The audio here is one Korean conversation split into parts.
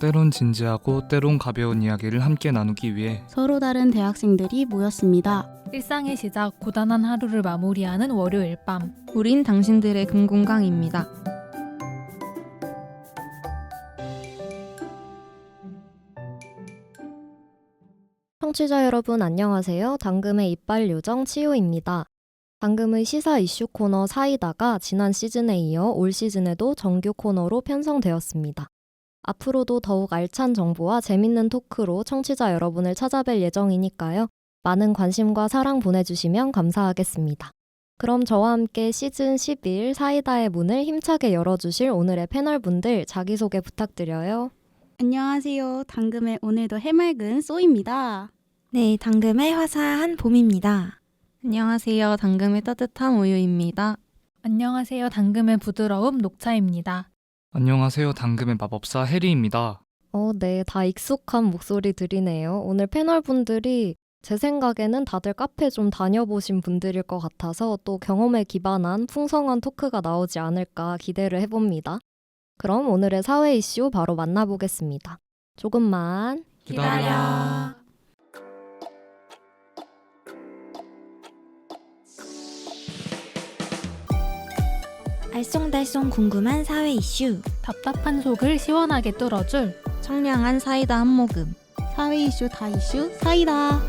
때론 진지하고 때론 가벼운 이야기를 함께 나누기 위해 서로 다른 대학생들이 모였습니다. 일상의 시작, 고단한 하루를 마무리하는 월요일 밤. 우린 당신들의 금공강입니다. 청취자 여러분 안녕하세요. 당금의 이빨 요정 치우입니다. 당금의 시사 이슈 코너 사이다가 지난 시즌에 이어 올 시즌에도 정규 코너로 편성되었습니다. 앞으로도 더욱 알찬 정보와 재밌는 토크로 청취자 여러분을 찾아뵐 예정이니까요. 많은 관심과 사랑 보내주시면 감사하겠습니다. 그럼 저와 함께 시즌 11 사이다의 문을 힘차게 열어주실 오늘의 패널분들 자기소개 부탁드려요. 안녕하세요. 당금의 오늘도 해맑은 쏘입니다. 네, 당금의 화사한 봄입니다. 안녕하세요. 당금의 따뜻한 우유입니다. 안녕하세요. 당금의 부드러움 녹차입니다. 안녕하세요. 당금의 마법사 해리입니다. 네, 다 익숙한 목소리 들이네요. 오늘 패널분들이 제 생각에는 다들 카페 좀 다녀보신 분들일 것 같아서 또 경험에 기반한 풍성한 토크가 나오지 않을까 기대를 해봅니다. 그럼 오늘의 사회 이슈 바로 만나보겠습니다. 조금만 기다려. 알쏭달쏭 궁금한 사회 이슈. 답답한 속을 시원하게 뚫어줄 청량한 사이다 한 모금. 사회 이슈 다 이슈 사이다.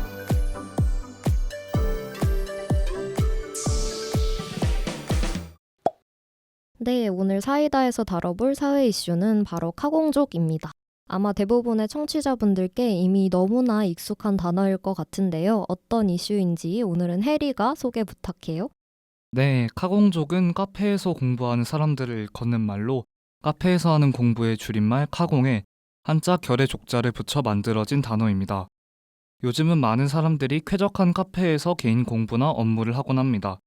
네, 오늘 사이다에서 다뤄볼 사회 이슈는 바로 카공족입니다. 아마 대부분의 청취자분들께 이미 너무나 익숙한 단어일 것 같은데요. 어떤 이슈인지 오늘은 해리가 소개 부탁해요. 네, 카공족은 카페에서 공부하는 사람들을 일컫는 말로 카페에서 하는 공부의 줄임말 카공에 한자 결의 족자를 붙여 만들어진 단어입니다. 요즘은 많은 사람들이 쾌적한 카페에서 개인 공부나 업무를 하곤 합니다.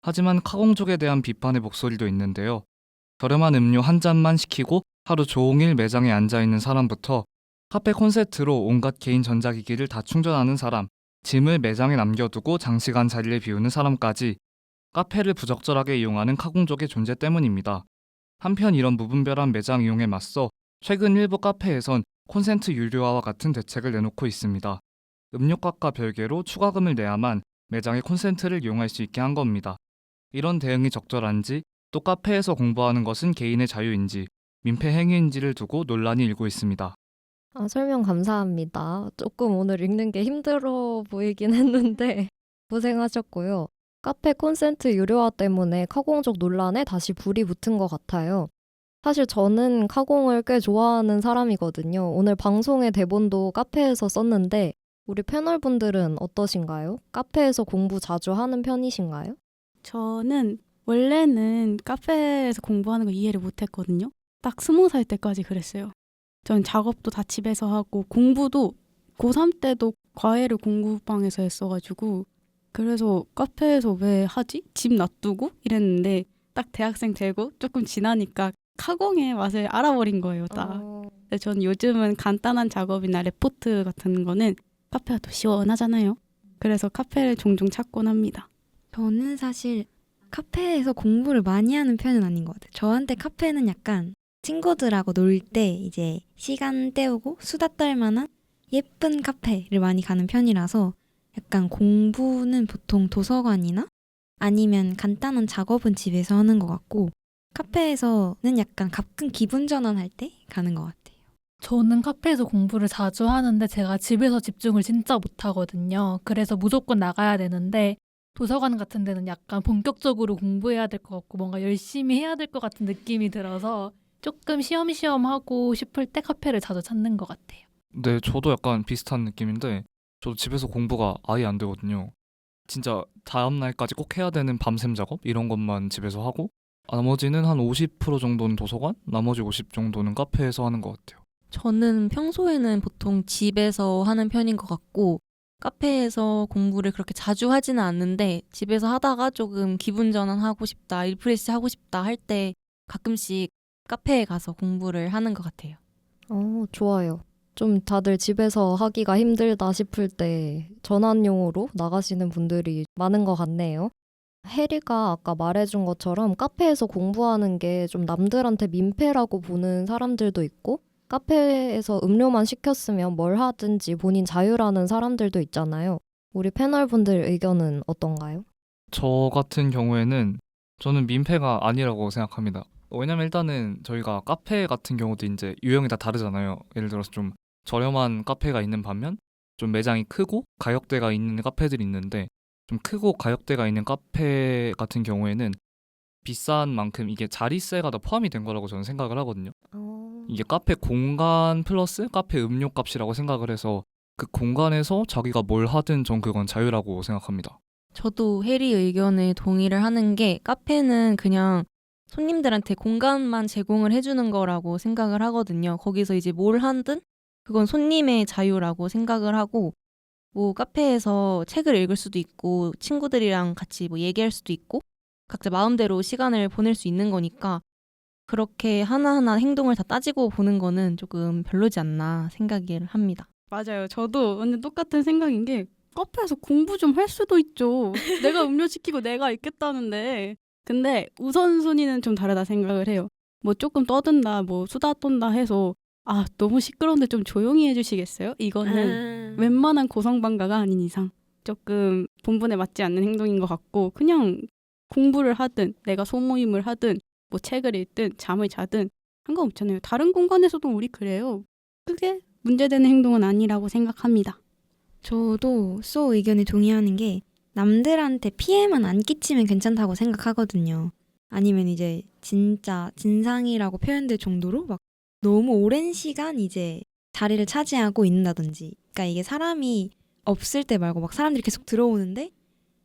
하지만 카공족에 대한 비판의 목소리도 있는데요. 저렴한 음료 한 잔만 시키고 하루 종일 매장에 앉아있는 사람부터 카페 콘센트로 온갖 개인 전자기기를 다 충전하는 사람, 짐을 매장에 남겨두고 장시간 자리를 비우는 사람까지 카페를 부적절하게 이용하는 카공족의 존재 때문입니다. 한편 이런 무분별한 매장 이용에 맞서 최근 일부 카페에선 콘센트 유료화와 같은 대책을 내놓고 있습니다. 음료값과 별개로 추가금을 내야만 매장의 콘센트를 이용할 수 있게 한 겁니다. 이런 대응이 적절한지, 또 카페에서 공부하는 것은 개인의 자유인지, 민폐 행위인지를 두고 논란이 일고 있습니다. 설명 감사합니다. 조금 오늘 읽는 게 힘들어 보이긴 했는데 고생하셨고요. 카페 콘센트 유료화 때문에 카공족 논란에 다시 불이 붙은 것 같아요. 사실 저는 카공을 꽤 좋아하는 사람이거든요. 오늘 방송의 대본도 카페에서 썼는데 우리 패널분들은 어떠신가요? 카페에서 공부 자주 하는 편이신가요? 저는 원래는 카페에서 공부하는 거 이해를 못했거든요. 딱 20살 때까지 그랬어요. 전 작업도 다 집에서 하고 공부도 고3 때도 과외를 공부방에서 했어가지고 그래서 카페에서 왜 하지? 집 놔두고? 이랬는데 딱 대학생 되고 조금 지나니까 카공의 맛을 알아버린 거예요. 딱. 근데 전 요즘은 간단한 작업이나 레포트 같은 거는 카페가 더 시원하잖아요. 그래서 카페를 종종 찾곤 합니다. 저는 사실 카페에서 공부를 많이 하는 편은 아닌 것 같아요. 저한테 카페는 약간 친구들하고 놀 때 이제 시간 때우고 수다 떨 만한 예쁜 카페를 많이 가는 편이라서 약간 공부는 보통 도서관이나 아니면 간단한 작업은 집에서 하는 것 같고 카페에서는 약간 가끔 기분 전환할 때 가는 것 같아요. 저는 카페에서 공부를 자주 하는데 제가 집에서 집중을 진짜 못하거든요. 그래서 무조건 나가야 되는데 도서관 같은 데는 약간 본격적으로 공부해야 될 것 같고 뭔가 열심히 해야 될 것 같은 느낌이 들어서 조금 쉬엄쉬엄 하고 싶을 때 카페를 자주 찾는 것 같아요. 네, 저도 약간 비슷한 느낌인데 저도 집에서 공부가 아예 안 되거든요. 진짜 다음 날까지 꼭 해야 되는 밤샘 작업 이런 것만 집에서 하고 나머지는 한 50% 정도는 도서관, 나머지 50 정도는 카페에서 하는 것 같아요. 저는 평소에는 보통 집에서 하는 편인 것 같고 카페에서 공부를 그렇게 자주 하지는 않는데 집에서 하다가 조금 기분 전환하고 싶다, 리프레시 하고 싶다 할 때 가끔씩 카페에 가서 공부를 하는 것 같아요. 좋아요. 좀 다들 집에서 하기가 힘들다 싶을 때 전환용으로 나가시는 분들이 많은 것 같네요. 혜리가 아까 말해준 것처럼 카페에서 공부하는 게 좀 남들한테 민폐라고 보는 사람들도 있고 카페에서 음료만 시켰으면 뭘 하든지 본인 자유라는 사람들도 있잖아요. 우리 패널분들 의견은 어떤가요? 저 같은 경우에는 저는 민폐가 아니라고 생각합니다. 왜냐면 일단은 저희가 카페 같은 경우도 이제 유형이 다 다르잖아요. 예를 들어서 좀 저렴한 카페가 있는 반면 좀 매장이 크고 가격대가 있는 카페들이 있는데 좀 크고 가격대가 있는 카페 같은 경우에는 비싼 만큼 이게 자리세가 다 포함이 된 거라고 저는 생각을 하거든요. 이게 카페 공간 플러스 카페 음료 값이라고 생각을 해서 그 공간에서 자기가 뭘 하든 전 그건 자유라고 생각합니다. 저도 해리 의견에 동의를 하는 게 카페는 그냥 손님들한테 공간만 제공을 해주는 거라고 생각을 하거든요. 거기서 이제 뭘 하든 그건 손님의 자유라고 생각을 하고 뭐 카페에서 책을 읽을 수도 있고 친구들이랑 같이 뭐 얘기할 수도 있고 각자 마음대로 시간을 보낼 수 있는 거니까 그렇게 하나하나 행동을 다 따지고 보는 거는 조금 별로지 않나 생각을 합니다. 맞아요. 저도 완전 똑같은 생각인 게 카페에서 공부 좀 할 수도 있죠. 내가 음료 시키고 내가 있겠다는데. 근데 우선순위는 좀 다르다 생각을 해요. 뭐 조금 떠든다, 뭐 수다 떤다 해서 아 너무 시끄러운데 좀 조용히 해주시겠어요? 이거는 웬만한 고성방가가 아닌 이상 조금 본분에 맞지 않는 행동인 것 같고 그냥 공부를 하든 내가 소모임을 하든 뭐 책을 읽든 잠을 자든 상관없잖아요. 다른 공간에서도 우리 그래요. 그게 문제되는 행동은 아니라고 생각합니다. 저도 소 의견에 동의하는 게 남들한테 피해만 안 끼치면 괜찮다고 생각하거든요. 아니면 이제 진짜 진상이라고 표현될 정도로 막 너무 오랜 시간 이제 자리를 차지하고 있는다든지. 그러니까 이게 사람이 없을 때 말고 막 사람들이 계속 들어오는데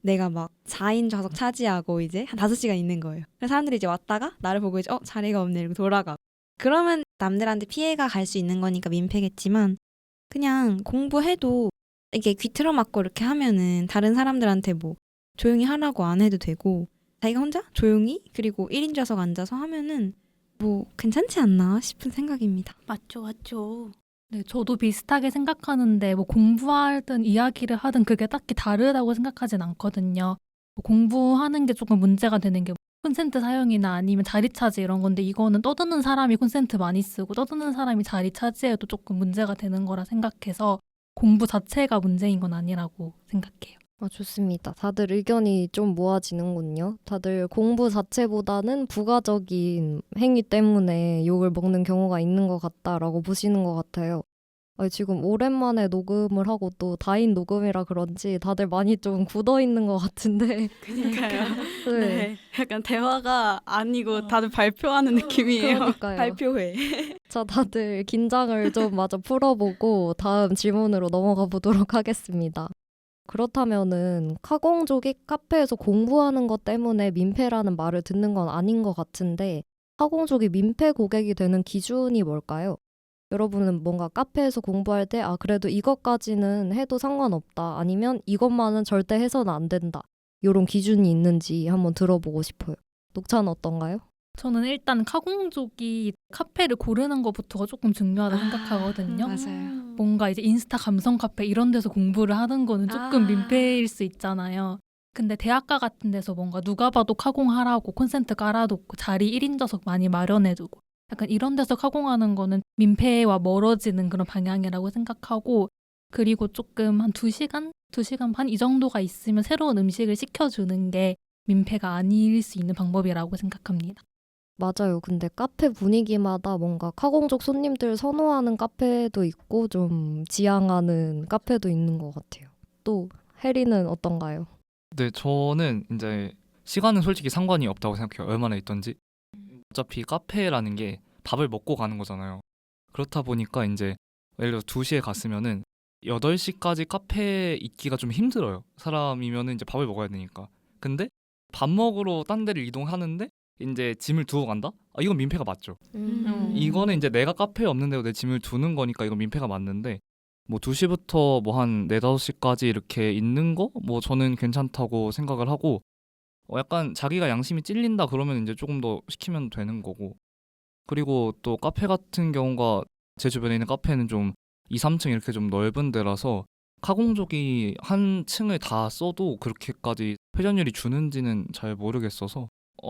내가 막 4인 좌석 차지하고 이제 한 5시간 있는 거예요. 그래서 사람들이 이제 왔다가 나를 보고 이제 자리가 없네 이러고 돌아가. 그러면 남들한테 피해가 갈 수 있는 거니까 민폐겠지만 그냥 공부해도 이게 귀 틀어막고 이렇게 하면은 다른 사람들한테 뭐 조용히 하라고 안 해도 되고 자기가 혼자 조용히 그리고 1인 좌석 앉아서 하면은 뭐 괜찮지 않나 싶은 생각입니다. 맞죠, 맞죠. 네, 저도 비슷하게 생각하는데 뭐 공부하든 이야기를 하든 그게 딱히 다르다고 생각하진 않거든요. 뭐 공부하는 게 조금 문제가 되는 게 콘센트 사용이나 아니면 자리 차지 이런 건데 이거는 떠드는 사람이 콘센트 많이 쓰고 떠드는 사람이 자리 차지해도 조금 문제가 되는 거라 생각해서 공부 자체가 문제인 건 아니라고 생각해요. 좋습니다. 다들 의견이 좀 모아지는군요. 다들 공부 자체보다는 부가적인 행위 때문에 욕을 먹는 경우가 있는 것 같다라고 보시는 것 같아요. 지금 오랜만에 녹음을 하고 또 다인 녹음이라 그런지 다들 많이 좀 굳어있는 것 같은데. 그러니까요. 네. 네, 약간 대화가 아니고 다들 발표하는 느낌이에요. 그러니까요. 발표회. 자, 다들 긴장을 좀 마저 풀어보고 다음 질문으로 넘어가 보도록 하겠습니다. 그렇다면은 카공족이 카페에서 공부하는 것 때문에 민폐라는 말을 듣는 건 아닌 것 같은데 카공족이 민폐 고객이 되는 기준이 뭘까요? 여러분은 뭔가 카페에서 공부할 때 그래도 이것까지는 해도 상관없다 아니면 이것만은 절대 해서는 안 된다 이런 기준이 있는지 한번 들어보고 싶어요. 녹차는 어떤가요? 저는 일단 카공족이 카페를 고르는 것부터가 조금 중요하다 생각하거든요. 맞아요. 뭔가 이제 인스타 감성 카페 이런 데서 공부를 하는 거는 조금 민폐일 수 있잖아요. 근데 대학가 같은 데서 뭔가 누가 봐도 카공하라고 콘센트 깔아놓고 자리 1인 좌석 많이 마련해두고 약간 이런 데서 카공하는 거는 민폐와 멀어지는 그런 방향이라고 생각하고 그리고 조금 한 2시간? 2시간 반 이 정도가 있으면 새로운 음식을 시켜주는 게 민폐가 아닐 수 있는 방법이라고 생각합니다. 맞아요. 근데 카페 분위기마다 뭔가 카공족 손님들 선호하는 카페도 있고 좀 지향하는 카페도 있는 것 같아요. 또 해리는 어떤가요? 네, 저는 이제 시간은 솔직히 상관이 없다고 생각해요. 얼마나 있던지. 어차피 카페라는 게 밥을 먹고 가는 거잖아요. 그렇다 보니까 이제 예를 들어 2시에 갔으면은 8시까지 카페에 있기가 좀 힘들어요. 사람이면은 이제 밥을 먹어야 되니까. 근데 밥 먹으러 딴 데를 이동하는데 이제 짐을 두고 간다? 이건 민폐가 맞죠. 이거는 이제 내가 카페에 없는데도 내 짐을 두는 거니까 이건 민폐가 맞는데 뭐 2시부터 뭐 한 4, 5시까지 이렇게 있는 거? 뭐 저는 괜찮다고 생각을 하고 약간 자기가 양심이 찔린다 그러면 이제 조금 더 시키면 되는 거고 그리고 또 카페 같은 경우가 제 주변에 있는 카페는 좀 2, 3층 이렇게 좀 넓은 데라서 카공족이 한 층을 다 써도 그렇게까지 회전율이 주는지는 잘 모르겠어서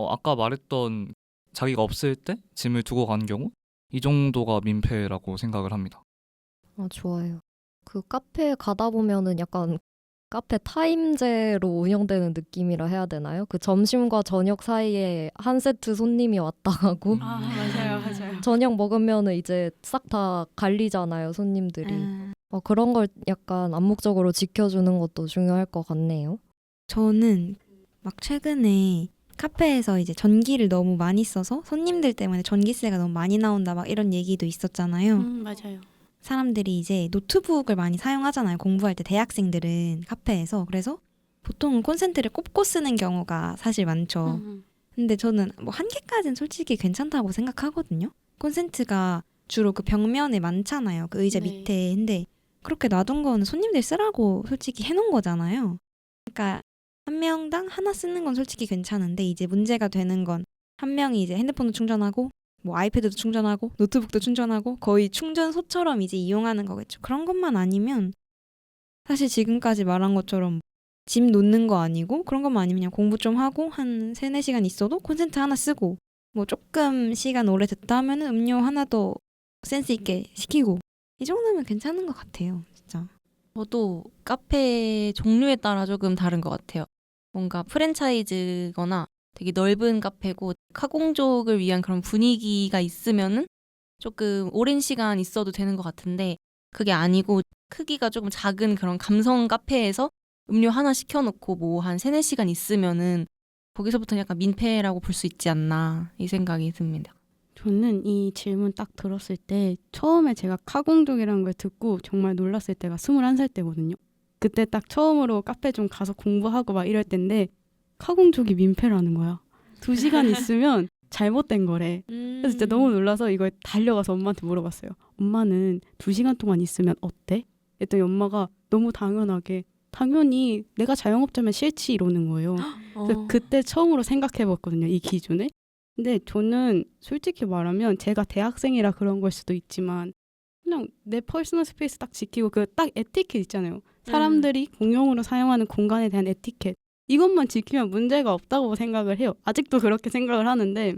아까 말했던 자기가 없을 때 짐을 두고 가는 경우 이 정도가 민폐라고 생각을 합니다. 아, 좋아요. 그 카페에 가다 보면은 약간 카페 타임제로 운영되는 느낌이라 해야 되나요? 그 점심과 저녁 사이에 한 세트 손님이 왔다 가고 맞아요. 저녁 먹으면은 이제 싹 다 갈리잖아요, 손님들이. 그런 걸 약간 암묵적으로 지켜주는 것도 중요할 것 같네요. 저는 막 최근에 카페에서 이제 전기를 너무 많이 써서 손님들 때문에 전기세가 너무 많이 나온다 막 이런 얘기도 있었잖아요. 맞아요. 사람들이 이제 노트북을 많이 사용하잖아요. 공부할 때 대학생들은 카페에서. 그래서 보통은 콘센트를 꼽고 쓰는 경우가 사실 많죠. 근데 저는 뭐 한 개까지는 솔직히 괜찮다고 생각하거든요. 콘센트가 주로 그 벽면에 많잖아요. 그 의자 네. 밑에. 근데 그렇게 놔둔 거는 손님들 쓰라고 솔직히 해놓은 거잖아요. 그러니까 한 명당 하나 쓰는 건 솔직히 괜찮은데 이제 문제가 되는 건 한 명이 이제 핸드폰도 충전하고 뭐 아이패드도 충전하고 노트북도 충전하고 거의 충전소처럼 이제 이용하는 거겠죠. 그런 것만 아니면 사실 지금까지 말한 것처럼 짐 놓는 거 아니고 그런 것만 아니면 그냥 공부 좀 하고 한 3-4시간 있어도 콘센트 하나 쓰고 뭐 조금 시간 오래 됐다 하면은 음료 하나 더 센스 있게 시키고 이 정도면 괜찮은 것 같아요. 진짜. 저도 카페 종류에 따라 조금 다른 것 같아요. 뭔가 프랜차이즈거나 되게 넓은 카페고 카공족을 위한 그런 분위기가 있으면은 조금 오랜 시간 있어도 되는 것 같은데 그게 아니고 크기가 조금 작은 그런 감성 카페에서 음료 하나 시켜놓고 뭐 한 3-4시간 있으면은 거기서부터 약간 민폐라고 볼 수 있지 않나 이 생각이 듭니다. 저는 이 질문 딱 들었을 때 처음에 제가 카공족이라는 걸 듣고 정말 놀랐을 때가 21살 때거든요. 그때 딱 처음으로 카페 좀 가서 공부하고 막 이럴 때인데 카공족이 민폐라는 거야. 2시간 있으면 잘못된 거래. 그래서 진짜 너무 놀라서 이걸 달려가서 엄마한테 물어봤어요. 엄마는 2시간 동안 있으면 어때? 했더니 엄마가 너무 당연하게 당연히 내가 자영업자면 싫지 이러는 거예요. 그래서 그때 처음으로 생각해봤거든요. 이 기준을. 근데 저는 솔직히 말하면 제가 대학생이라 그런 걸 수도 있지만 그냥 내 퍼스널 스페이스 딱 지키고 그 딱 에티켓 있잖아요. 사람들이 공용으로 사용하는 공간에 대한 에티켓. 이것만 지키면 문제가 없다고 생각을 해요. 아직도 그렇게 생각을 하는데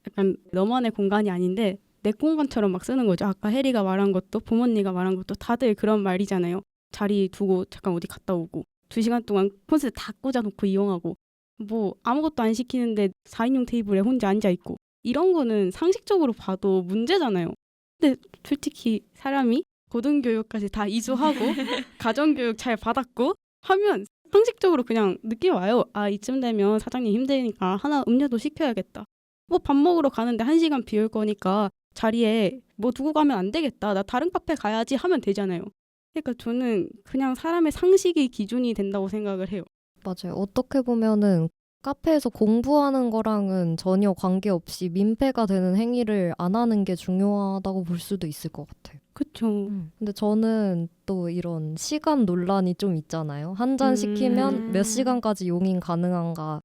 약간 너만의 공간이 아닌데 내 공간처럼 막 쓰는 거죠. 아까 혜리가 말한 것도 부모님가 말한 것도 다들 그런 말이잖아요. 자리 두고 잠깐 어디 갔다 오고 2시간 동안 콘센트 다 꽂아놓고 이용하고 뭐 아무것도 안 시키는데 4인용 테이블에 혼자 앉아있고 이런 거는 상식적으로 봐도 문제잖아요. 근데 솔직히 사람이 고등교육까지 다 이수하고 가정교육 잘 받았고 하면 상식적으로 그냥 느낌 와요. 아 이쯤 되면 사장님 힘드니까 하나 음료도 시켜야겠다. 뭐 밥 먹으러 가는데 1시간 비울 거니까 자리에 뭐 두고 가면 안 되겠다. 나 다른 카페 가야지 하면 되잖아요. 그러니까 저는 그냥 사람의 상식이 기준이 된다고 생각을 해요. 맞아요. 어떻게 보면은 카페에서 공부하는 거랑은 전혀 관계없이 민폐가 되는 행위를 안 하는 게 중요하다고 볼 수도 있을 것 같아요. 그쵸. 근데 저는 또 이런 시간 논란이 좀 있잖아요. 한 잔 시키면 몇 시간까지 용인 가능한가.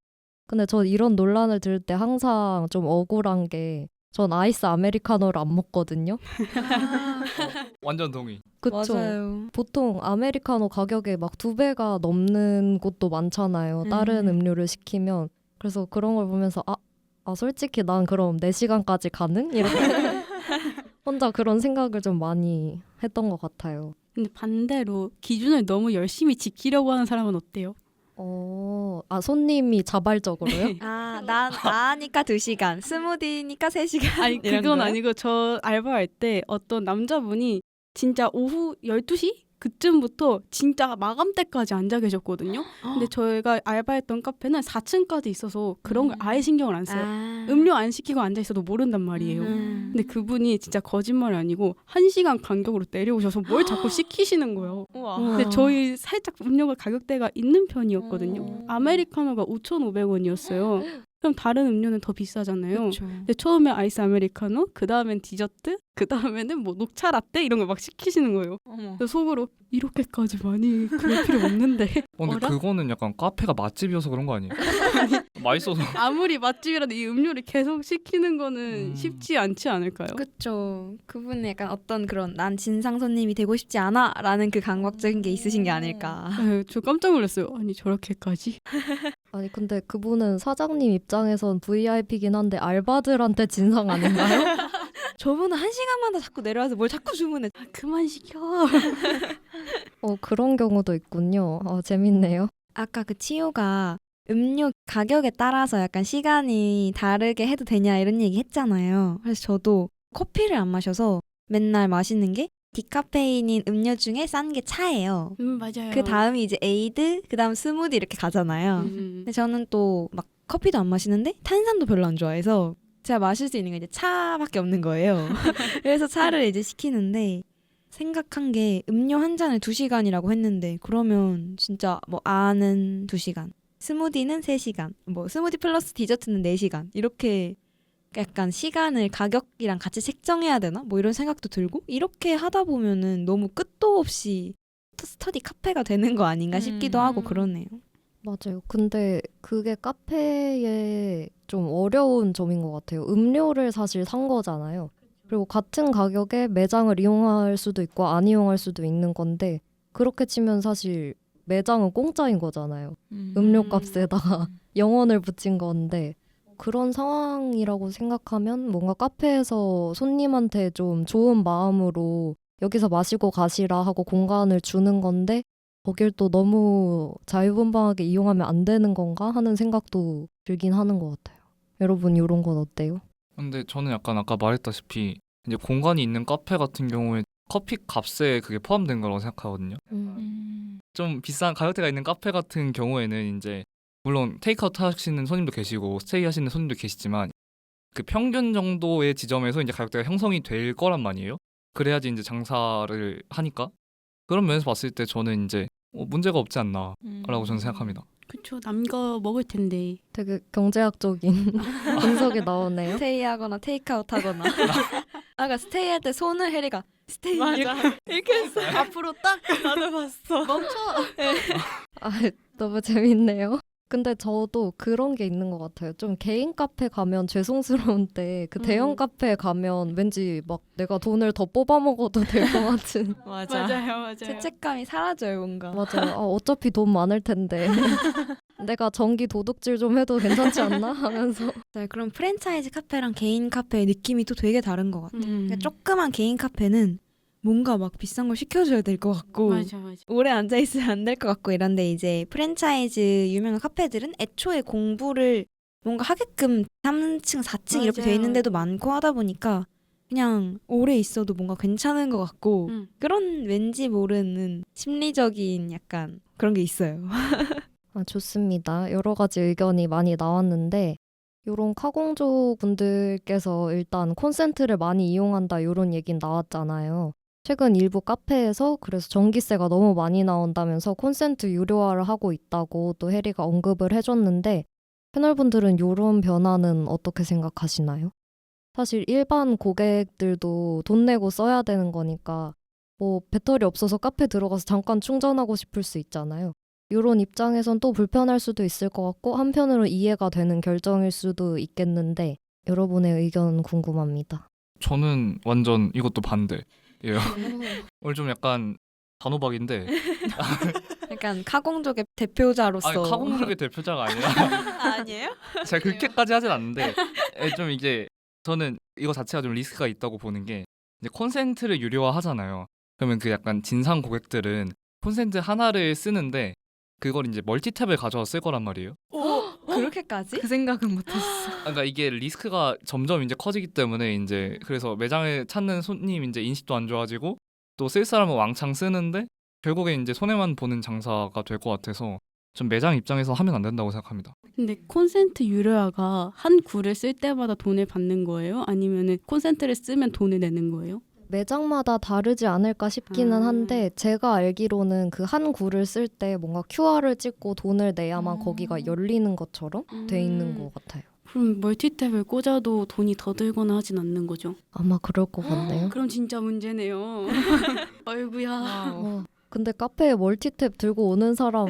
근데 저 이런 논란을 들을 때 항상 좀 억울한 게 전 아이스 아메리카노를 안 먹거든요. 완전 동의. 그쵸? 맞아요. 보통 아메리카노 가격에 막 2배가 넘는 곳도 많잖아요. 다른 음료를 시키면. 그래서 그런 걸 보면서 솔직히 난 그럼 4시간까지 가능? 이렇게 혼자 그런 생각을 좀 많이 했던 것 같아요. 근데 반대로 기준을 너무 열심히 지키려고 하는 사람은 어때요? 손님이 자발적으로요? 나니까 2시간, 스무디니까 3시간. 아니 이런 그건 거요? 아니고 저 알바할 때 어떤 남자분이 진짜 오후 12시? 그쯤부터 진짜 마감 때까지 앉아 계셨거든요. 근데 저희가 알바했던 카페는 4층까지 있어서 그런 걸 아예 신경을 안 써요. 음료 안 시키고 앉아 있어도 모른단 말이에요. 근데 그분이 진짜 거짓말이 아니고 1시간 간격으로 내려오셔서 뭘 자꾸 시키시는 거예요. 우와. 근데 저희 살짝 음료가 가격대가 있는 편이었거든요. 아메리카노가 5,500원이었어요. 그럼 다른 음료는 더 비싸잖아요. 근데 처음에 아이스 아메리카노, 그 다음엔 디저트, 그 다음에는 뭐 녹차 라떼 이런 걸 막 시키시는 거예요. 어머. 그래서 속으로 이렇게까지 많이 그럴 필요 없는데. 근데 어라? 그거는 약간 카페가 맛집이어서 그런 거 아니에요? 맛있어서. 아무리 맛집이라도 이 음료를 계속 시키는 거는 음. 쉽지 않지 않을까요? 그쵸. 그분은 약간 어떤 그런 난 진상 손님이 되고 싶지 않아 라는 그 강박적인 게 있으신 게 아닐까. 네, 저 깜짝 놀랐어요. 아니 저렇게까지? 아니 근데 그분은 사장님 입장에선 VIP긴 한데 알바들한테 진상 아닌가요? 저분은 1시간마다 자꾸 내려와서 뭘 자꾸 주문해. 아, 그만 시켜. 그런 경우도 있군요. 재밌네요. 아까 그 치유가 음료 가격에 따라서 약간 시간이 다르게 해도 되냐 이런 얘기 했잖아요. 그래서 저도 커피를 안 마셔서 맨날 마시는 게 디카페인인 음료 중에 싼 게 차예요. 맞아요. 그 다음이 이제 에이드, 그 다음 스무디 이렇게 가잖아요. 근데 저는 또 막 커피도 안 마시는데 탄산도 별로 안 좋아해서 제가 마실 수 있는 게 이제 차밖에 없는 거예요. 그래서 차를 이제 시키는데 생각한 게 음료 한 잔에 2시간이라고 했는데 그러면 진짜 뭐 아는 2시간, 스무디는 3시간, 뭐 스무디 플러스 디저트는 4시간 이렇게 약간 시간을 가격이랑 같이 책정해야 되나? 뭐 이런 생각도 들고 이렇게 하다 보면은 너무 끝도 없이 스터디 카페가 되는 거 아닌가 싶기도 하고 그러네요. 맞아요. 근데 그게 카페의 좀 어려운 점인 것 같아요. 음료를 사실 산 거잖아요. 그리고 같은 가격에 매장을 이용할 수도 있고 안 이용할 수도 있는 건데 그렇게 치면 사실 매장은 공짜인 거잖아요. 음료값에다가 영원을 붙인 건데 그런 상황이라고 생각하면 뭔가 카페에서 손님한테 좀 좋은 마음으로 여기서 마시고 가시라 하고 공간을 주는 건데 거길 또 너무 자유분방하게 이용하면 안 되는 건가 하는 생각도 들긴 하는 것 같아요. 여러분 이런 건 어때요? 근데 저는 약간 아까 말했다시피 이제 공간이 있는 카페 같은 경우에 커피 값에 그게 포함된 거라고 생각하거든요. 좀 비싼 가격대가 있는 카페 같은 경우에는 이제 물론 테이크아웃 하시는 손님도 계시고 스테이 하시는 손님도 계시지만 그 평균 정도의 지점에서 이제 가격대가 형성이 될 거란 말이에요. 그래야지 이제 장사를 하니까 그런 면에서 봤을 때 저는 이제 문제가 없지 않나라고 저는 생각합니다. 그쵸. 남거 먹을 텐데. 되게 경제학적인 분석이 나오네요. 스테이하거나 테이크아웃 하거나 아까 스테이할 때 손을 혜리가 스테이 맞아. 이렇게 했어. 앞으로 딱 나도 봤어. 멈춰. 아, 너무 재밌네요. 근데 저도 그런 게 있는 것 같아요. 좀 개인 카페 가면 죄송스러운데 그 대형 카페 가면 왠지 막 내가 돈을 더 뽑아 먹어도 될 것 같은. 맞아요. 죄책감이 사라져요 뭔가. 맞아요. 어차피 돈 많을 텐데 내가 전기 도둑질 좀 해도 괜찮지 않나 하면서. 네, 그럼 프랜차이즈 카페랑 개인 카페의 느낌이 또 되게 다른 것 같아요. 그러니까 음. 조그만 개인 카페는 뭔가 막 비싼 걸 시켜줘야 될 것 같고 맞아. 오래 앉아있으면 안 될 것 같고 이런데 이제 프랜차이즈 유명한 카페들은 애초에 공부를 뭔가 하게끔 3층, 4층 이렇게 돼 맞아요. 있는 데도 많고 하다 보니까 그냥 오래 있어도 뭔가 괜찮은 것 같고 그런 왠지 모르는 심리적인 약간 그런 게 있어요. 좋습니다. 여러 가지 의견이 많이 나왔는데 요런 카공조 분들께서 일단 콘센트를 많이 이용한다 요런 얘긴 나왔잖아요. 최근 일부 카페에서 그래서 전기세가 너무 많이 나온다면서 콘센트 유료화를 하고 있다고 또 해리가 언급을 해줬는데 패널분들은 요런 변화는 어떻게 생각하시나요? 사실 일반 고객들도 돈 내고 써야 되는 거니까 뭐 배터리 없어서 카페 들어가서 잠깐 충전하고 싶을 수 있잖아요. 이런 입장에선 또 불편할 수도 있을 것 같고 한편으로 이해가 되는 결정일 수도 있겠는데 여러분의 의견 궁금합니다. 저는 완전 이것도 반대예요. 오늘 좀 약간 단호박인데 약간 카공족의 대표자로서 아니 카공족의 대표자가 아니라 아니에요? 제가 그렇게까지 하진 않는데 좀 이제 저는 이거 자체가 좀 리스크가 있다고 보는 게 이제 콘센트를 유료화 하잖아요. 그러면 그 약간 진상 고객들은 콘센트 하나를 쓰는데 그걸 이제 멀티탭을 가져와 쓸 거란 말이에요. 그렇게까지? 그 생각은 못했어. 그러니까 이게 리스크가 점점 이제 커지기 때문에 이제 그래서 매장을 찾는 손님 이제 인식도 안 좋아지고 또 쓸 사람은 왕창 쓰는데 결국에 이제 손해만 보는 장사가 될 것 같아서 좀 매장 입장에서 하면 안 된다고 생각합니다. 근데 콘센트 유료화가 한 굴을 쓸 때마다 돈을 받는 거예요? 아니면은 콘센트를 쓰면 돈을 내는 거예요? 매장마다 다르지 않을까 싶기는 한데 제가 알기로는 그 한 굴을 쓸 때 뭔가 QR을 찍고 돈을 내야만 거기가 열리는 것처럼 돼 있는 것 같아요. 그럼 멀티탭을 꽂아도 돈이 더 들거나 하진 않는 거죠? 아마 그럴 것 같네요. 그럼 진짜 문제네요. 아이고야. 와, 근데 카페에 멀티탭 들고 오는 사람,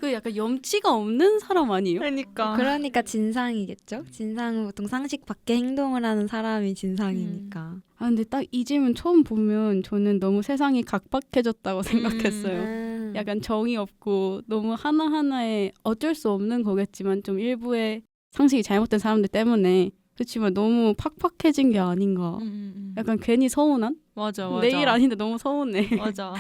그 약간 염치가 없는 사람 아니에요? 그러니까 진상이겠죠? 진상은 보통 상식 밖의 행동을 하는 사람이 진상이니까. 아 근데 딱 이 질문 처음 보면 저는 너무 세상이 각박해졌다고 생각했어요. 약간 정이 없고 너무 하나하나에 어쩔 수 없는 거겠지만 좀 일부의 상식이 잘못된 사람들 때문에 그렇지만 너무 팍팍해진 게 아닌가. 약간 괜히 서운한? 맞아. 내 일 아닌데 너무 서운해. 맞아.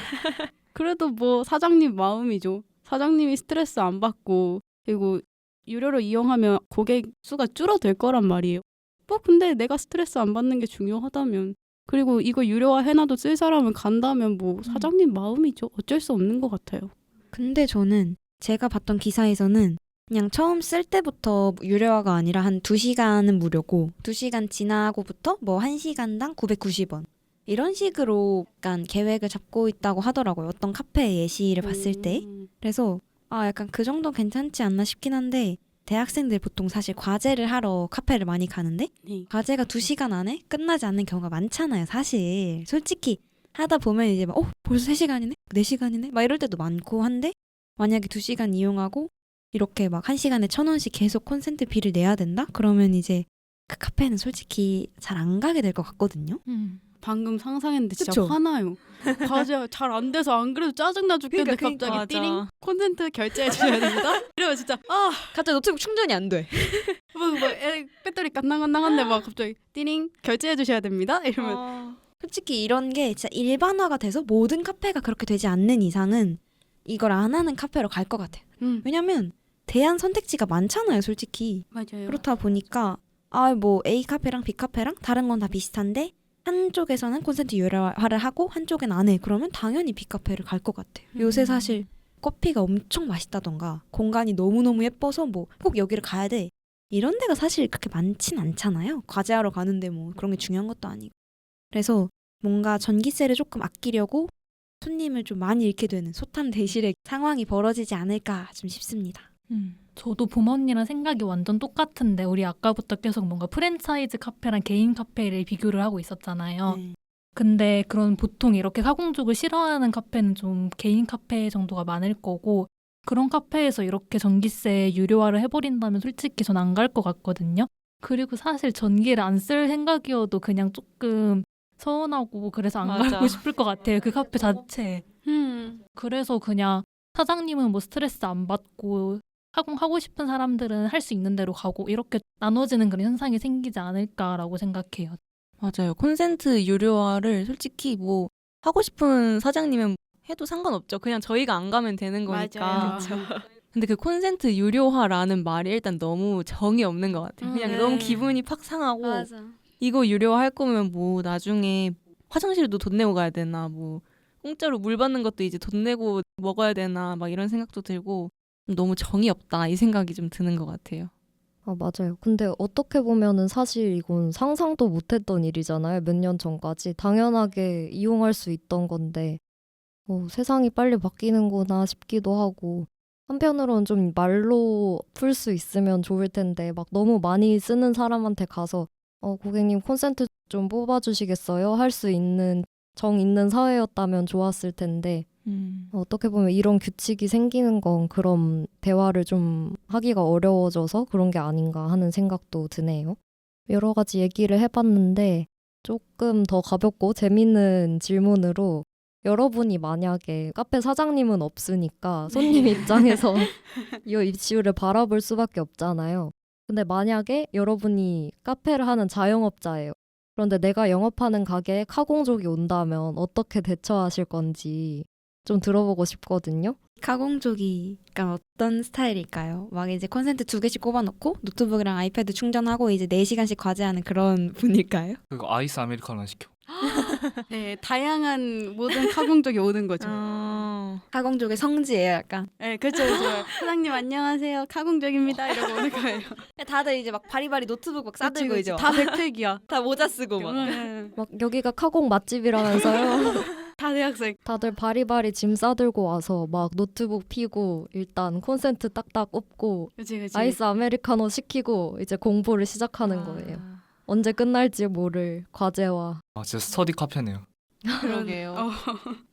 그래도 뭐 사장님 마음이죠. 사장님이 스트레스 안 받고 그리고 유료로 이용하면 고객 수가 줄어들 거란 말이에요. 뭐 근데 내가 스트레스 안 받는 게 중요하다면 그리고 이거 유료화 해놔도 쓸 사람은 간다면 뭐 사장님 마음이죠. 어쩔 수 없는 것 같아요. 근데 저는 제가 봤던 기사에서는 그냥 처음 쓸 때부터 유료화가 아니라 한 2시간은 무료고 2시간 지나고부터 뭐 1시간당 990원 이런 식으로 약간 계획을 잡고 있다고 하더라고요. 어떤 카페 예시를 봤을 때. 그래서 약간 그 정도 괜찮지 않나 싶긴 한데 대학생들 보통 사실 과제를 하러 카페를 많이 가는데 네. 과제가 2시간 안에 끝나지 않는 경우가 많잖아요. 사실 솔직히 하다 보면 이제 막 벌써 3시간이네? 4시간이네? 막 이럴 때도 많고 한데 만약에 2시간 이용하고 이렇게 막 1시간에 1,000원씩 계속 콘센트 비를 내야 된다? 그러면 이제 그 카페는 솔직히 잘 안 가게 될 것 같거든요. 방금 상상했는데 진짜 그쵸? 화나요. 과제 잘 안 돼서 안 그래도 짜증나 죽겠는데 그러니까, 갑자기 맞아. 띠링 콘센트 결제해 주셔야 됩니다. 이러면 진짜 갑자기 노트북 충전이 안 돼. 배터리 깐당깐당한데 막 갑자기 띠링 결제해 주셔야 됩니다. 이러면 솔직히 이런 게 진짜 일반화가 돼서 모든 카페가 그렇게 되지 않는 이상은 이걸 안 하는 카페로 갈 것 같아요. 왜냐면 대안 선택지가 많잖아요, 솔직히. 맞아요. 그렇다 보니까 뭐 A 카페랑 B 카페랑 다른 건 다 비슷한데 한쪽에서는 콘센트 유료화를 하고 한쪽엔 안 해. 그러면 당연히 B 카페를 갈 것 같아요. 요새 사실 커피가 엄청 맛있다던가 공간이 너무너무 예뻐서 뭐 꼭 여기를 가야 돼. 이런 데가 사실 그렇게 많진 않잖아요. 과제하러 가는데 뭐 그런 게 중요한 것도 아니고. 그래서 뭔가 전기세를 조금 아끼려고 손님을 좀 많이 잃게 되는 소탐 대실의 상황이 벌어지지 않을까 좀 싶습니다. 저도 부모님이랑 생각이 완전 똑같은데 우리 아까부터 계속 뭔가 프랜차이즈 카페랑 개인 카페를 비교를 하고 있었잖아요. 네. 근데 그런 보통 이렇게 가공족을 싫어하는 카페는 좀 개인 카페 정도가 많을 거고 그런 카페에서 이렇게 전기세 유료화를 해버린다면 솔직히 전 안 갈 것 같거든요. 그리고 사실 전기를 안 쓸 생각이어도 그냥 조금 서운하고 그래서 안 맞아. 가고 싶을 것 같아요. 그 카페 자체에. 그래서 그냥 사장님은 뭐 스트레스 안 받고 하고 싶은 사람들은 할 수 있는 대로 가고 이렇게 나눠지는 그런 현상이 생기지 않을까라고 생각해요. 맞아요. 콘센트 유료화를 솔직히 뭐 하고 싶은 사장님은 해도 상관없죠. 그냥 저희가 안 가면 되는 거니까. 맞아요. 근데 그 콘센트 유료화라는 말이 일단 너무 정이 없는 것 같아요. 그냥 네. 너무 기분이 팍 상하고 이거 유료화 할 거면 뭐 나중에 화장실도 돈 내고 가야 되나 뭐 공짜로 물 받는 것도 이제 돈 내고 먹어야 되나 막 이런 생각도 들고 너무 정이 없다 이 생각이 좀 드는 것 같아요. 맞아요. 근데 어떻게 보면은 사실 이건 상상도 못했던 일이잖아요. 몇 년 전까지. 당연하게 이용할 수 있던 건데 세상이 빨리 바뀌는구나 싶기도 하고 한편으로는 좀 말로 풀 수 있으면 좋을 텐데 막 너무 많이 쓰는 사람한테 가서 고객님 콘센트 좀 뽑아주시겠어요? 할 수 있는 정 있는 사회였다면 좋았을 텐데 어떻게 보면 이런 규칙이 생기는 건 그런 대화를 좀 하기가 어려워져서 그런 게 아닌가 하는 생각도 드네요. 여러 가지 얘기를 해봤는데 조금 더 가볍고 재밌는 질문으로 여러분이 만약에 카페 사장님은 없으니까 손님 입장에서 이 이슈를 바라볼 수밖에 없잖아요. 근데 만약에 여러분이 카페를 하는 자영업자예요. 그런데 내가 영업하는 가게에 카공족이 온다면 어떻게 대처하실 건지 좀 들어보고 싶거든요. 가공족이 약간 어떤 스타일일까요? 막 이제 콘센트 2개씩 꼽아놓고 노트북이랑 아이패드 충전하고 이제 4시간씩 과제하는 그런 분일까요? 그거 아이스 아메리카노 시켜. 네, 다양한 모든 카공족이 오는 거죠. 가공족의 성지예요, 약간. 네, 그렇죠. 사장님 안녕하세요. 카공족입니다. 이러고 오는 거예요. 다들 이제 막 바리바리 노트북 막 싸들고 그치, 이제 다 백팩이야. 다 모자 쓰고 막. 네. 막 여기가 카공 맛집이라면서요. 다 대학생. 다들 바리바리 짐 싸들고 와서 막 노트북 피고 일단 콘센트 딱딱 꽂고 그치. 아이스 아메리카노 시키고 이제 공부를 시작하는 거예요. 언제 끝날지 모를 과제와 아, 진짜 스터디 카페네요. 그러게요.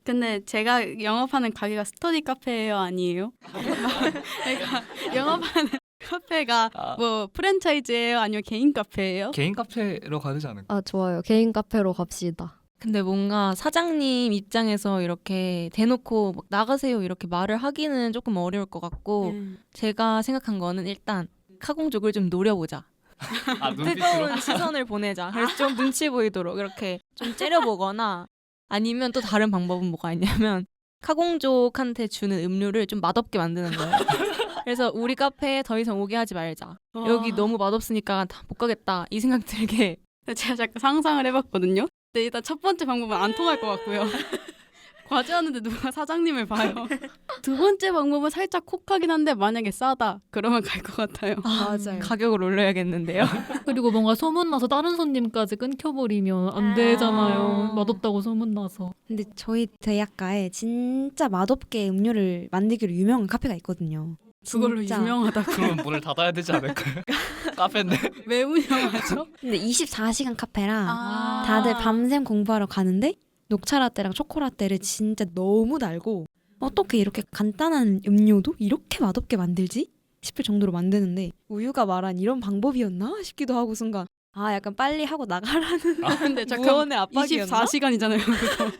근데 제가 영업하는 가게가 스터디 카페예요, 아니에요? 그러니까 영업하는 카페가 아. 뭐 프랜차이즈예요, 아니면 개인 카페예요? 개인 카페로 가야 되지 않을까? 아 좋아요. 개인 카페로 갑시다. 근데 뭔가 사장님 입장에서 이렇게 대놓고 막 나가세요 이렇게 말을 하기는 조금 어려울 것 같고 제가 생각한 거는 일단 카공족을 좀 노려보자. 아, 눈빛으로? 뜨거운 시선을 보내자. 그래서 좀 눈치 보이도록 이렇게 좀 째려보거나 아니면 또 다른 방법은 뭐가 있냐면 카공족한테 주는 음료를 좀 맛없게 만드는 거예요. 그래서 우리 카페에 더 이상 오게 하지 말자. 여기 너무 맛없으니까 다 못 가겠다. 이 생각 들게. 제가 잠깐 상상을 해봤거든요. 근데 일단 첫 번째 방법은 안 통할 것 같고요. 과제하는데 누가 사장님을 봐요. 두 번째 방법은 살짝 혹하긴 한데 만약에 싸다 그러면 갈 것 같아요. 맞아요. 가격을 올려야겠는데요. 그리고 뭔가 소문나서 다른 손님까지 끊겨버리면 안 되잖아요. 맛없다고 소문나서. 근데 저희 대학가에 진짜 맛없게 음료를 만들기로 유명한 카페가 있거든요. 그걸로 진짜. 유명하다고. 그러면 문을 닫아야 되지 않을까요? 카페인데. 왜 운영하죠? 근데 24시간 카페라 아. 다들 밤샘 공부하러 가는데 녹차 라떼랑 초코 라떼를 진짜 너무 달고 어떻게 이렇게 간단한 음료도 이렇게 맛없게 만들지? 싶을 정도로 만드는데 우유가 말한 이런 방법이었나 싶기도 하고 순간 아 약간 빨리 하고 나가라는 근데 잠깐 무언의 압박이었나? 24시간이잖아요. 그거.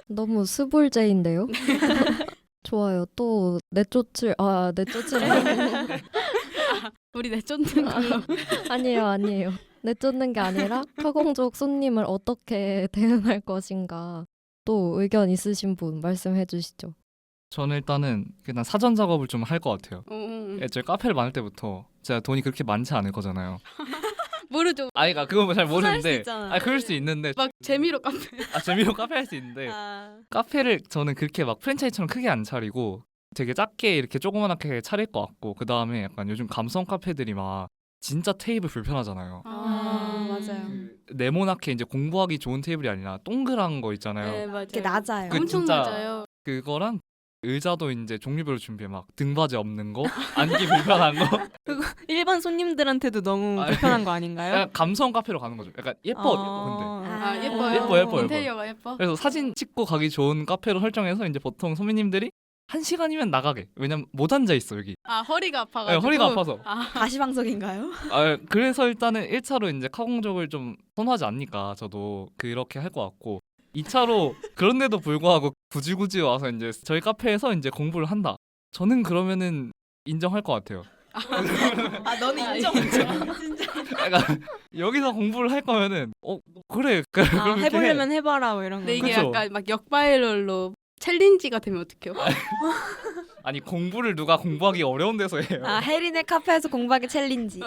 너무 스볼제인데요. 좋아요. 또 내쫓을 우리 내쫓는 걸로. 아니에요. 내쫓는 게 아니라 카공족 손님을 어떻게 대응할 것인가 또 의견 있으신 분 말씀해 주시죠. 저는 일단은 그냥 사전 작업을 좀 할 것 같아요. 애초에 카페를 만들 때부터 제가 돈이 그렇게 많지 않을 거잖아요. 모르죠. 아이가 그건 잘 모르는데, 있잖아. 아 그럴 수 있는데, 막 재미로 카페. 아 재미로 카페 할 수 있는데 카페를 저는 그렇게 막 프랜차이즈처럼 크게 안 차리고 되게 작게 이렇게 조그만하게 차릴 것 같고 그 다음에 약간 요즘 감성 카페들이 막 진짜 테이블 불편하잖아요. 맞아요. 네모나게 이제 공부하기 좋은 테이블이 아니라 동그란 거 있잖아요. 맞아요. 이렇게 낮아요. 그 엄청 진짜- 낮아요. 그거랑 의자도 이제 종류별로 준비해 막 등받이 없는 거, 앉기 불편한 거. 일반 손님들한테도 너무 아, 불편한 거 아닌가요? 약간 감성 카페로 가는 거죠. 약간 예뻐 근데. 아, 예뻐요. 예뻐요. 인테리어가 예뻐. 그래서 사진 찍고 가기 좋은 카페로 설정해서 이제 보통 손님들이 1시간이면 나가게. 왜냐면 못 앉아 있어 여기. 아, 허리가 네, 아파가지고. 허리가 아파서. 가시방석인가요? 아, 그래서 일단은 1차로 이제 카공족을 좀 선호하지 않니까 저도 그렇게 할 것 같고 2차로 그런데도 불구하고 굳이 와서 이제 저희 카페에서 이제 공부를 한다. 저는 그러면은 인정할 것 같아요. 아, 너는 인정하죠. 약간 여기서 공부를 할 거면은 그래 아, 그럼 이렇게 해. 해보려면 해봐라 뭐 이런 거. 근데 이게 그쵸? 약간 막 역바이럴로 챌린지가 되면 어떡해요? 아니 공부를 누가 공부하기 어려운 데서 해요. 아 혜린의 카페에서 공부하기 챌린지.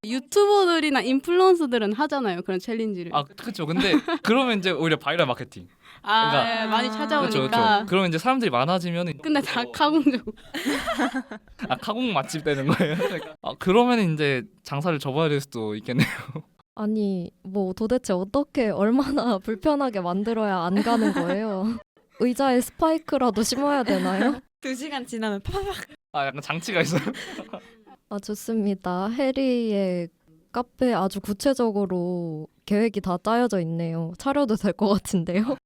유튜버들이나 인플루언서들은 하잖아요. 그런 챌린지를. 아 그렇죠. 근데 그러면 이제 오히려 바이럴 마케팅. 그러니까- 예, 많이 찾아오니까. 그렇죠. 그러면 이제 사람들이 많아지면은 근데 다 카공족. 카공 맛집 되는 거예요. 그러면 이제 장사를 접어야 될 수도 있겠네요. 아니 뭐 도대체 어떻게 얼마나 불편하게 만들어야 안 가는 거예요? 의자에 스파이크라도 심어야 되나요? 2시간 지나면 파파박. 아 약간 장치가 있어요. 아 좋습니다. 해리의 카페 아주 구체적으로 계획이 다 짜여져 있네요. 차려도 될 것 같은데요.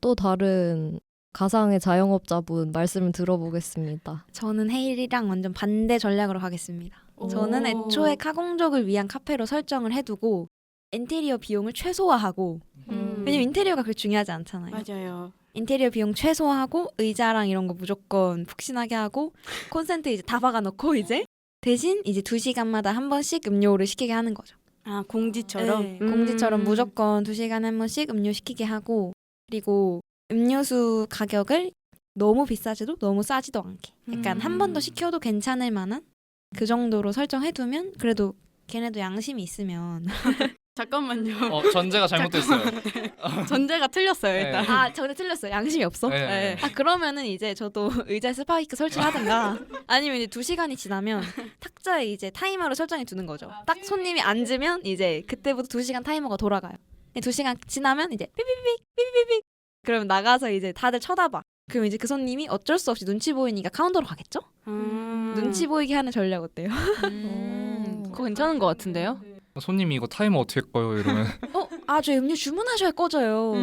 또 다른 가상의 자영업자분 말씀을 들어보겠습니다. 저는 혜일이랑 완전 반대 전략으로 가겠습니다. 저는 애초에 카공족을 위한 카페로 설정을 해두고 인테리어 비용을 최소화하고 왜냐면 인테리어가 그렇게 중요하지 않잖아요. 맞아요. 인테리어 비용 최소화하고 의자랑 이런 거 무조건 푹신하게 하고 콘센트 이제 다 박아놓고 이제 대신 이제 2시간마다 한 번씩 음료를 시키게 하는 거죠. 아, 공지처럼. 네, 공지처럼 무조건 2시간에 한 번씩 음료 시키게 하고 그리고 음료수 가격을 너무 비싸지도 너무 싸지도 않게 약간 한 번 더 시켜도 괜찮을 만한 그 정도로 설정해두면 그래도 걔네도 양심이 있으면 잠깐만요. 전제가 잘못됐어요. 전제가 틀렸어요, 일단. 아 전에 틀렸어요. 양심이 없어? 네. 아 그러면은 이제 저도 의자에 스파이크 설치를 하든가 아니면 이제 2시간이 지나면 탁자에 이제 타이머를 설정해 두는 거죠. 딱 손님이 앉으면 이제 그때부터 2시간 타이머가 돌아가요. 2시간 지나면 이제 삐삐삐 삐삐삐 그럼 나가서 이제 다들 쳐다봐. 그럼 이제 그 손님이 어쩔 수 없이 눈치 보이니까 카운터로 가겠죠? 눈치 보이게 하는 전략 어때요? 그거 괜찮은 것 같은데요? 손님이 이거 타이머 어떻게 꺼요? 이러면 저 음료 주문하셔야 꺼져요.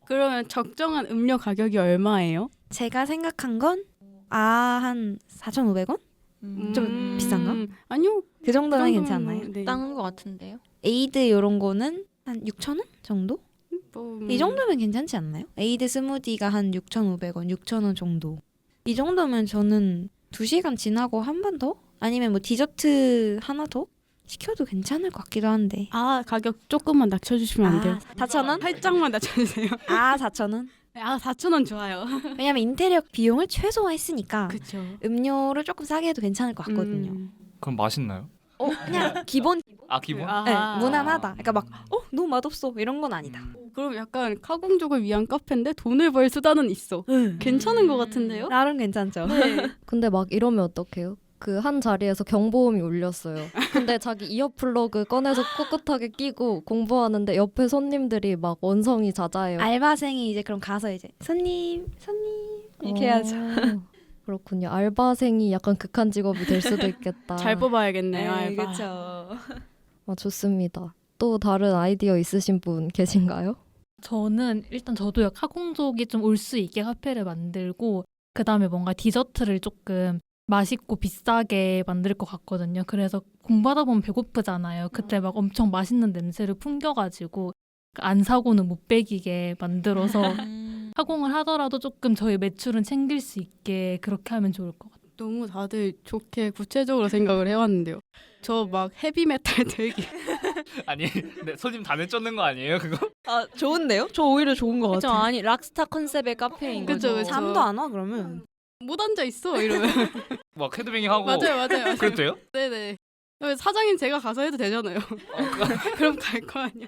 그러면 적정한 음료 가격이 얼마예요? 제가 생각한 건 한 4,500원? 좀 비싼가? 아니요. 그 정도면 그 정도면 괜찮나요? 네. 딴 것 같은데요? 에이드 이런 거는 한 6,000원 정도? 뭐, 이 정도면 괜찮지 않나요? 에이드 스무디가 한 6,500원, 6,000원 정도. 이 정도면 저는 2시간 지나고 한 번 더? 아니면 뭐 디저트 하나 더? 시켜도 괜찮을 것 같기도 한데. 가격 조금만 낮춰주시면 안 돼요? 4,000원? 살짝만 낮춰주세요. 4,000원? 4,000원 좋아요. 왜냐면 인테리어 비용을 최소화했으니까 그쵸. 음료를 조금 싸게 해도 괜찮을 것 같거든요. 그럼 맛있나요? 그냥 기본 아 기본? 네, 무난하다. 그러니까 막 너무 맛없어 이런 건 아니다. 그럼 약간 카공족을 위한 카페인데 돈을 벌 수단은 있어. 괜찮은 것 같은데요? 나름 괜찮죠. 네. 근데 막 이러면 어떡해요? 그 한 자리에서 경보음이 울렸어요. 근데 자기 이어플러그 꺼내서 꿋꿋하게 끼고 공부하는데 옆에 손님들이 막 원성이 잦아요. 알바생이 이제 그럼 가서 이제 손님 이렇게 해야죠. 그렇군요. 알바생이 약간 극한 직업이 될 수도 있겠다. 잘 뽑아야겠네요. 알바. 그렇죠. 좋습니다. 또 다른 아이디어 있으신 분 계신가요? 저는 일단 저도요 카공족이 좀 올 수 있게 카페를 만들고 그 다음에 뭔가 디저트를 조금 맛있고 비싸게 만들 것 같거든요. 그래서 공부하다 보면 배고프잖아요. 그때 막 엄청 맛있는 냄새를 풍겨가지고 안 사고는 못 배기게 만들어서 카공을 하더라도 조금 저희 매출은 챙길 수 있게 그렇게 하면 좋을 것 같아요. 너무 다들 좋게 구체적으로 생각을 해왔는데요. 저 막 헤비메탈 들기. 아니 네, 손님 다 내쫓는 거 아니에요 그거? 좋은데요? 저 오히려 좋은 것 그쵸, 같아요. 아니 락스타 컨셉의 카페인 그쵸, 거죠. 그쵸. 잠도 안 와 그러면. 못 앉아 있어 이러면. 막 헤드뱅잉 하고 맞아요. 그래도 돼요? 네네. 사장님 제가 가서 해도 되잖아요. 그럼 갈 거 아니야.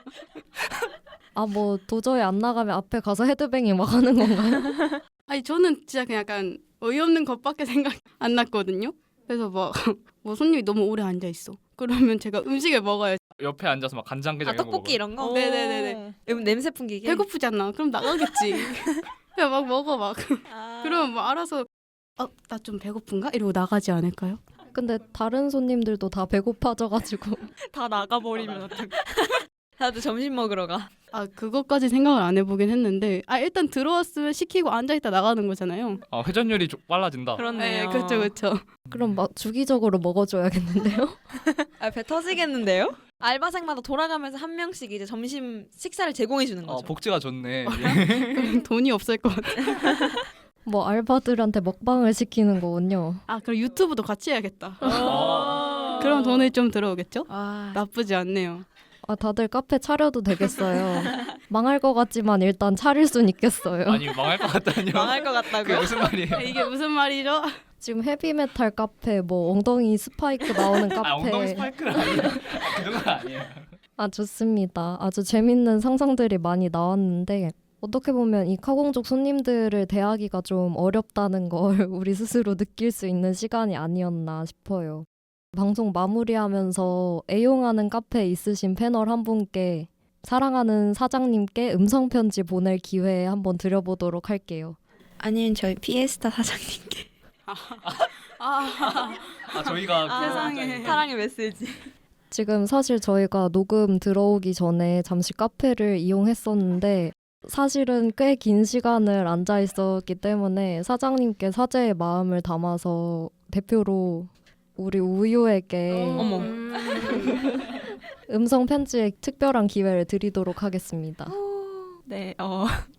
뭐 도저히 안 나가면 앞에 가서 헤드뱅잉 막 하는 건가요? 아니 저는 진짜 그냥 약간 어이없는 것밖에 생각 안 났거든요. 그래서 막 뭐 손님이 너무 오래 앉아 있어. 그러면 제가 음식을 먹어요. 옆에 앉아서 막 간장게장 이런 거 떡볶이 이런 거? 네네네네. 냄새 풍기게? 배고프잖아. 그럼 나가겠지. 그냥 막 먹어 막. 그러면 뭐 알아서 나 좀 배고픈가? 이러고 나가지 않을까요? 근데 다른 손님들도 다 배고파져가지고 다 나가버리면 어떡해. 다들 점심 먹으러 가. 그것까지 생각을 안 해보긴 했는데 일단 들어왔으면 시키고 앉아있다 나가는 거잖아요. 회전율이 빨라진다. 그렇네요. 그렇죠. 그럼 막 주기적으로 먹어줘야겠는데요? 배 터지겠는데요? 알바생마다 돌아가면서 한 명씩 이제 점심 식사를 제공해 주는 거죠. 복지가 좋네. 그럼 돈이 없을 것 같아. 뭐 알바들한테 먹방을 시키는 거군요. 그럼 유튜브도 같이 해야겠다. 그럼 돈이 좀 들어오겠죠? 아, 나쁘지 않네요. 다들 카페 차려도 되겠어요. 망할 것 같지만 일단 차릴 순 있겠어요. 아니 망할 것 같다뇨. 망할 것 그게 같다고요? 무슨 말이에요? 이게 무슨 말이죠? 지금 헤비메탈 카페, 뭐 엉덩이 스파이크 나오는 카페. 엉덩이 스파이크는 아니에요. 그 정도는 아니에요. 좋습니다. 아주 재밌는 상상들이 많이 나왔는데 어떻게 보면 이 카공족 손님들을 대하기가 좀 어렵다는 걸 우리 스스로 느낄 수 있는 시간이 아니었나 싶어요. 방송 마무리하면서 애용하는 카페 있으신 패널 한 분께 사랑하는 사장님께 음성편지 보낼 기회 한번 드려보도록 할게요. 아니면 저희 피에스타 사장님께 저희가 세상에. 사랑의 메시지. 지금 사실 저희가 녹음 들어오기 전에 잠시 카페를 이용했었는데 사실은 꽤 긴 시간을 앉아 있었기 때문에 사장님께 사죄의 마음을 담아서 대표로 우리 우유에게 어머. 음성 편지에 특별한 기회를 드리도록 하겠습니다. 네,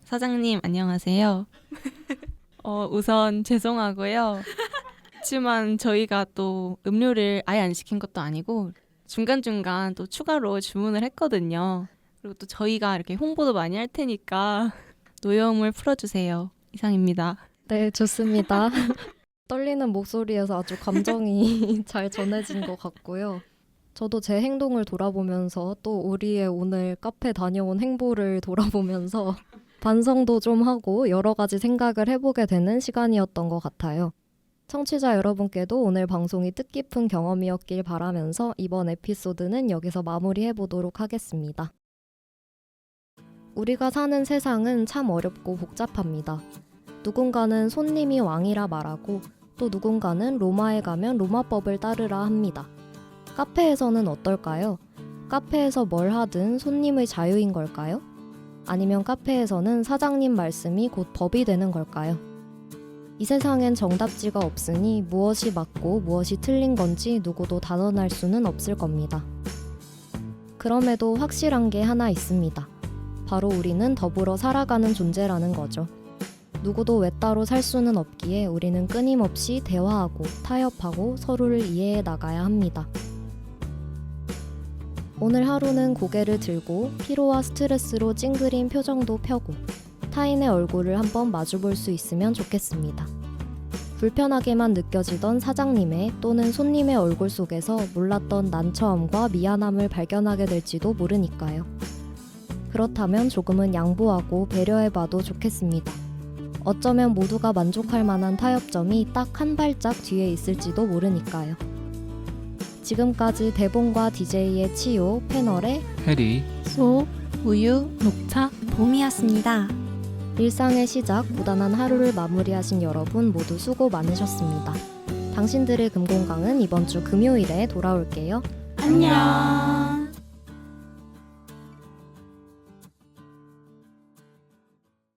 사장님 안녕하세요. 우선 죄송하고요. 그렇지만 저희가 또 음료를 아예 안 시킨 것도 아니고 중간중간 또 추가로 주문을 했거든요. 그리고 또 저희가 이렇게 홍보도 많이 할 테니까 노여움을 풀어주세요. 이상입니다. 네, 좋습니다. 떨리는 목소리에서 아주 감정이 잘 전해진 것 같고요. 저도 제 행동을 돌아보면서 또 우리의 오늘 카페 다녀온 행보를 돌아보면서 반성도 좀 하고 여러 가지 생각을 해보게 되는 시간이었던 것 같아요. 청취자 여러분께도 오늘 방송이 뜻깊은 경험이었길 바라면서 이번 에피소드는 여기서 마무리해보도록 하겠습니다. 우리가 사는 세상은 참 어렵고 복잡합니다. 누군가는 손님이 왕이라 말하고 또 누군가는 로마에 가면 로마법을 따르라 합니다. 카페에서는 어떨까요? 카페에서 뭘 하든 손님의 자유인 걸까요? 아니면 카페에서는 사장님 말씀이 곧 법이 되는 걸까요? 이 세상엔 정답지가 없으니 무엇이 맞고 무엇이 틀린 건지 누구도 단언할 수는 없을 겁니다. 그럼에도 확실한 게 하나 있습니다. 바로 우리는 더불어 살아가는 존재라는 거죠. 누구도 외따로 살 수는 없기에 우리는 끊임없이 대화하고 타협하고 서로를 이해해 나가야 합니다. 오늘 하루는 고개를 들고 피로와 스트레스로 찡그린 표정도 펴고 타인의 얼굴을 한번 마주볼 수 있으면 좋겠습니다. 불편하게만 느껴지던 사장님의 또는 손님의 얼굴 속에서 몰랐던 난처함과 미안함을 발견하게 될지도 모르니까요. 그렇다면 조금은 양보하고 배려해봐도 좋겠습니다. 어쩌면 모두가 만족할 만한 타협점이 딱 한 발짝 뒤에 있을지도 모르니까요. 지금까지 대본과 DJ의 치요, 패널의 해리, 소, 우유, 녹차. 봄이었습니다. 일상의 시작, 무단한 하루를 마무리하신 여러분 모두 수고 많으셨습니다. 당신들의 금공강은 이번 주 금요일에 돌아올게요. 안녕.